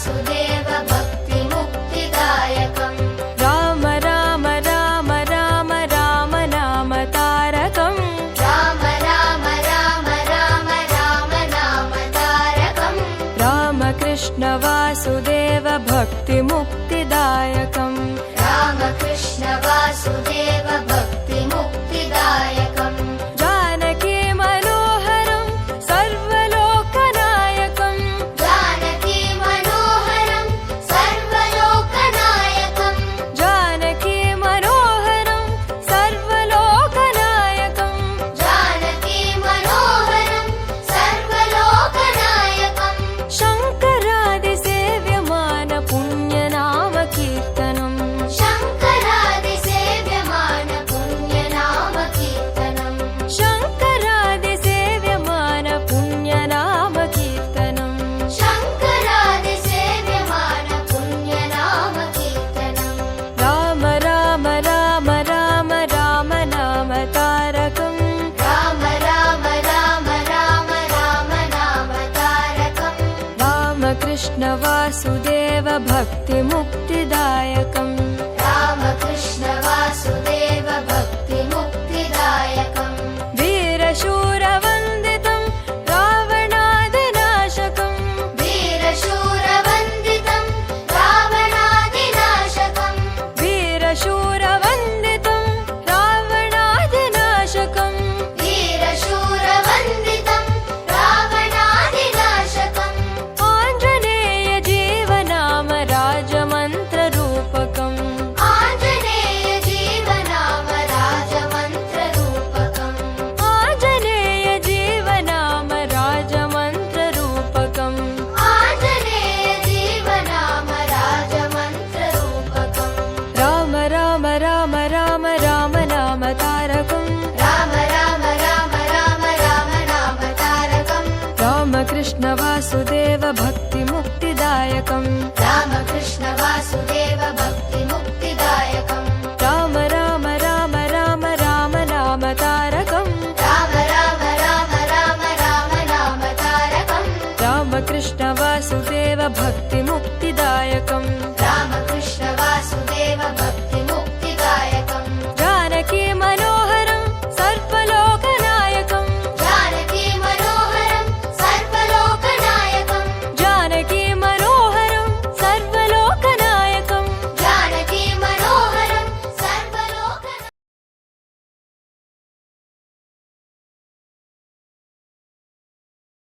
वासुदेव भक्तिमुक्तिदायकम् राम राम राम राम राम नाम तारकम् राम राम राम राम राम नाम तारकम् रामकृष्ण वासुदेव भक्तिमुक्तिदायकम् रामकृष्ण वासुदेव भक्तिमुक्तिदायकम् जानकी मनोहरं सर्वलोकनायकम् जानकी मनोहरं सर्वलोकनायकम् जानकी मनोहरं सर्वलोकनायकम् जानकी मनोहरं सर्वलोकनायकम् शङ्करादिसेव्यमान पुण्यनाम कीर्तनम् शङ्करादिसेव्यमान पुण्यनाम कीर्तनम् शङ्करादिसेव्यमान पुण्यनाम कीर्तनम् शङ्करादिसेव्यमान पुण्यनाम कीर्तनम् राम राम राम राम राम नाम तारकम् राम राम राम राम राम नाम तारकम् रामकृष्ण वासुदेव भक्तिमुक्तिदायकम् रामकृष्ण वासुदेव भक्तिमुक्तिदायकम् वीरशूरवन्दितं रावणादिनाशकम् वीरशूरवन्दितं रावणादिनाशकम् वीरशूरवन्दितं रावणादिनाशकम् वीरशूरवन्दितं रावणादिनाशकम् आञ्जनेय जीवनाम राजमन्त्ररूपकम् आञ्जनेय जीवनाम राजमन्त्ररूपकम् आञ्जनेय जीवनाम राजमन्त्ररूपकम् आञ्जनेय जीवनाम राजमन्त्ररूपकम् राम राम राम राम राम नाम तारकम् राम राम राम राम राम नाम तारकम् रामकृष्ण वासुदेव भक्तिमुक्तिदायकम् रामकृष्ण वासुदेव भक्तिमुक्तिदायकम् राम राम राम राम राम नाम तारकम् राम राम राम राम राम नाम तारकम् रामकृष्ण वासुदेव भक्तिमुक्तिदायकम्